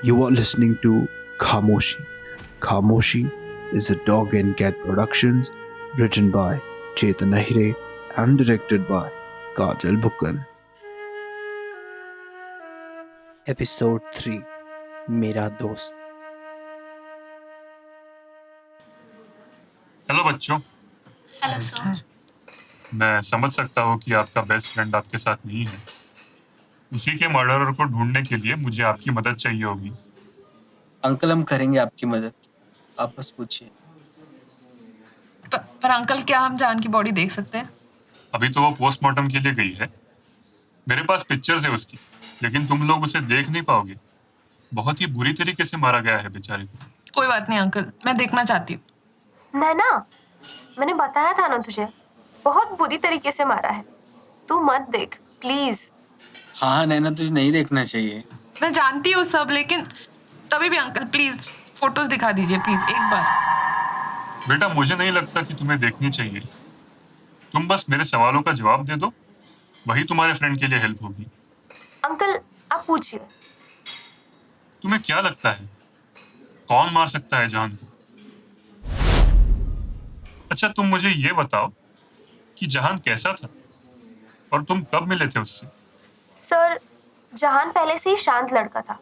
You are listening to Khamoshi. Khamoshi is a dog and cat productions written by Chetan Ahire and directed by Kajal Bhukan. Episode 3 मेरा दोस्त. Hello बच्चों, hello sir. मैं समझ सकता हूँ कि आपका बेस्ट फ्रेंड आपके साथ नहीं है। उसी के मर्डरर को ढूंढने के लिए मुझे आपकी मदद चाहिए होगी। अंकल, हम करेंगे आपकी मदद, आप बस पूछिए। पर अंकल, क्या हम जान की बॉडी देख सकते हैं? अभी तो वो पोस्टमार्टम के लिए गई है। मेरे पास पिक्चर्स है उसकी, लेकिन तुम लोग उसे देख नहीं पाओगे। बहुत ही बुरी तरीके से मारा गया है बेचारे को। कोई बात नहीं अंकल, मैं देखना चाहती हूँ। नैना, मैंने बताया था ना तुझे, बहुत बुरी तरीके से मारा है। तू मत देख प्लीज। हाँ नैना, तुझे नहीं देखना चाहिए। मैं जानती हूँ सब, लेकिन तभी भी अंकल प्लीज फोटोज दिखा दीजिए प्लीज एक बार। बेटा, मुझे नहीं लगता कि तुम्हें देखनी चाहिए। तुम बस मेरे सवालों का जवाब दे दो, वही तुम्हारे फ्रेंड के लिए हेल्प होगी। अंकल, आप पूछिए। तुम्हें क्या लगता है कौन मार सकता है जहान को? अच्छा, तुम मुझे ये बताओ कि जहान कैसा था और तुम कब मिले थे उससे? सर, जहान पहले से ही शांत लड़का था,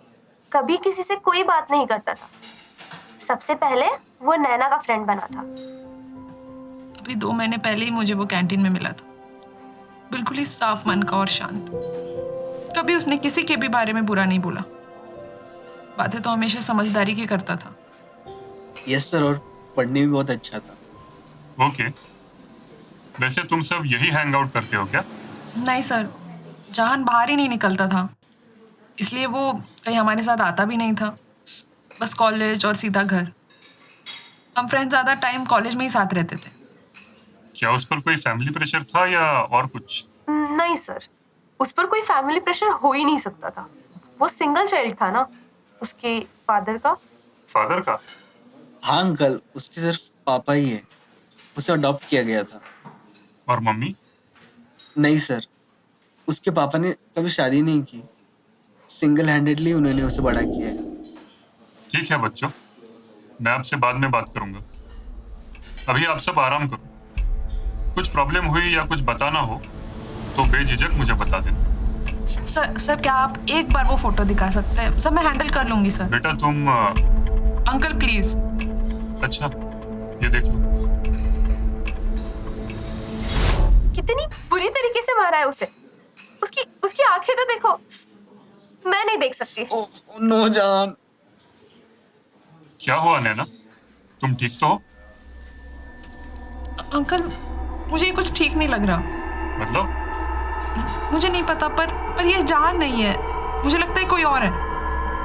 कभी किसी से कोई बात नहीं करता था। सबसे पहले वो नैना का फ्रेंड बना था। अभी 2 महीने पहले ही मुझे वो कैंटीन में मिला था, बिल्कुल ही साफ मन का और शांत। कभी उसने किसी के भी बारे में बुरा नहीं बोला। बातें तो हमेशा समझदारी की करता था। यस सर, और पढ़ने भी बहुत अच्छा था। ओके, वैसे तुम सब यही हैंग आउट करते हो क्या? नहीं सर, जहान बाहर ही नहीं निकलता था, इसलिए वो कहीं हमारे साथ आता भी नहीं था। बस कॉलेज और सीधा घर। हम फ्रेंड्स ज़्यादा टाइम कॉलेज में ही साथ रहते थे। क्या उस पर कोई फैमिली प्रेशर था या और कुछ? नहीं सर, उस पर कोई फैमिली प्रेशर हो ही नहीं सकता था। वो सिंगल चाइल्ड था ना, उसके फादर का। फादर का? हाँ अंकल, उसके सिर्फ पापा ही है, उसे अडॉप्ट किया गया था। और मम्मी? नहीं सर, उसके पापा ने कभी शादी नहीं की, सिंगल हैंडेडली उन्होंने उसे बड़ा किया है। ठीक है बच्चों, मैं आपसे बाद में बात करूंगा। अभी आप सब आराम करो। कुछ प्रॉब्लम हुई या कुछ बताना हो तो बेझिझक मुझे बता देना। सर क्या आप एक बार वो फोटो दिखा सकते हैं? सर मैं हैंडल कर लूंगी सर। बेटा तुम अंकल प्लीज। अच्छा, ये देख लो। कितनी बुरी तरीके से मारा है उसे। उसकी आंखें तो देखो, मैं नहीं देख सकती। नो जान। क्या हुआ नैना, तुम ठीक तो हो? अंकल, मुझे कुछ ठीक नहीं लग रहा। मतलब? मुझे नहीं पता, पर ये जान नहीं है। मुझे लगता है कोई और है।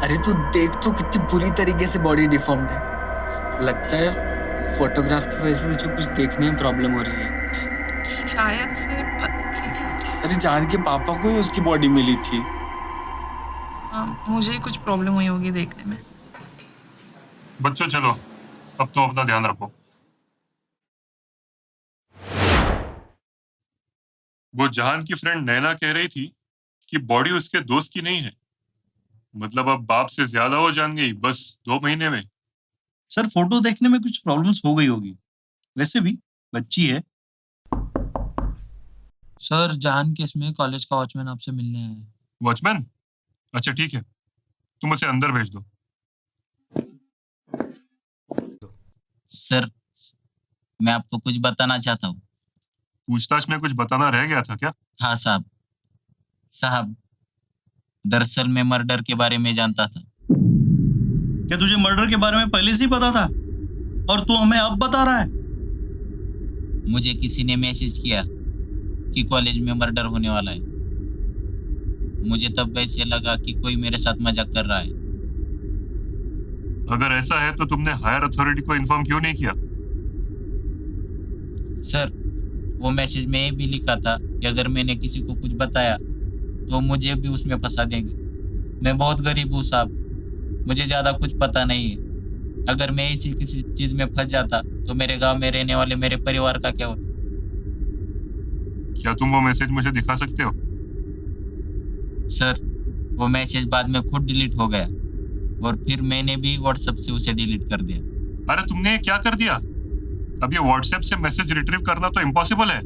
अरे तू देख तो, कितनी बुरी तरीके से बॉडी डिफॉर्म्ड है। लगता है फोटोग्राफ की वजह से तुझे कुछ देखने में प्रॉब्लम हो रही है। शायद से अरे जान के पापा को ही उसकी बॉडी मिली थी। हाँ, मुझे कुछ प्रॉब्लम हुई होगी देखने में। बच्चों चलो, अब तो अपना ध्यान रखो। वो जहान की फ्रेंड नैना कह रही थी कि बॉडी उसके दोस्त की नहीं है। मतलब अब बाप से ज्यादा वो जान गई बस 2 महीने में। सर, फोटो देखने में कुछ प्रॉब्लम्स हो गई होगी। वैसे भी बच्ची है। सर, जान केस में कॉलेज का वॉचमैन आपसे मिलने आया है। वॉचमैन? अच्छा ठीक है, तुम उसे अंदर भेज दो। सर, मैं आपको कुछ बताना चाहता हूँ। पूछताछ में कुछ बताना रह गया था क्या? हाँ साहब, दरअसल मैं मर्डर के बारे में जानता था। क्या तुझे मर्डर के बारे में पहले से ही पता था और तू हमें अब बता रहा है? मुझे किसी ने मैसेज किया कि कॉलेज में मर्डर होने वाला है। मुझे तब वैसे लगा कि कोई मेरे साथ मजाक कर रहा है। अगर ऐसा है तो तुमने हायर अथॉरिटी को इन्फॉर्म क्यों नहीं किया? सर, वो मैसेज में ये भी लिखा था कि अगर मैंने किसी को कुछ बताया तो मुझे भी उसमें फंसा देंगे। मैं बहुत गरीब हूँ साहब, मुझे ज़्यादा कुछ पता नहीं है। अगर मैं इसी किसी चीज़ में फंस जाता तो मेरे गांव में रहने वाले मेरे परिवार का क्या होता? क्या तुम वो मैसेज मुझे दिखा सकते हो? सर, वो मैसेज बाद में खुद डिलीट हो गया। और फिर मैंने भी व्हाट्सएप से उसे डिलीट कर दिया। अरे तुमने ये क्या कर दिया? अब ये व्हाट्सएप से मैसेज रिट्रीव करना तो इम्पॉसिबल है।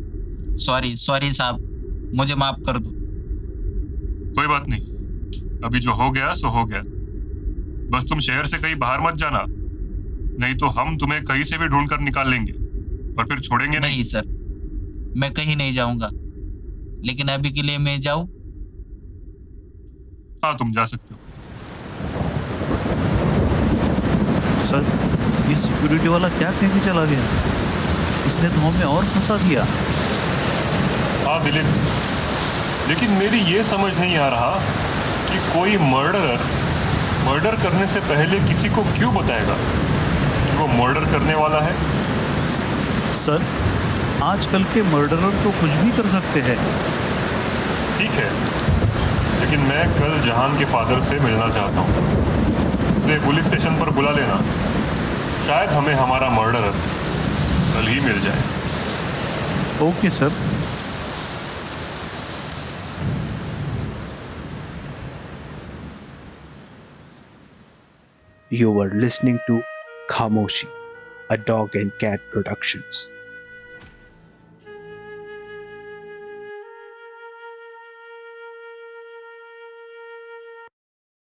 सॉरी साहब, मुझे माफ कर दो। कोई बात नहीं, अभी जो हो गया सो हो गया। बस तुम शहर से कहीं बाहर मत जाना, नहीं तो हम तुम्हें कहीं से भी ढूंढ कर निकाल लेंगे और फिर छोड़ेंगे नहीं। नहीं सर, मैं कहीं नहीं जाऊंगा, लेकिन अभी के लिए मैं जाऊं? हाँ, तुम जा सकते हो। सर, ये सिक्योरिटी वाला क्या कह के चला गया? इसने तो हमें और फंसा दिया। हाँ दिलीप, लेकिन मेरी ये समझ नहीं आ रहा कि कोई मर्डर करने से पहले किसी को क्यों बताएगा कि वो मर्डर करने वाला है। सर, आजकल के मर्डरर तो कुछ भी कर सकते हैं। ठीक है, लेकिन मैं कल जहान के फादर से मिलना चाहता हूँ। उसे पुलिस स्टेशन पर बुला लेना, शायद हमें हमारा मर्डरर कल ही मिल जाए। Okay sir. You were listening to Khamoshi, a dog and cat productions.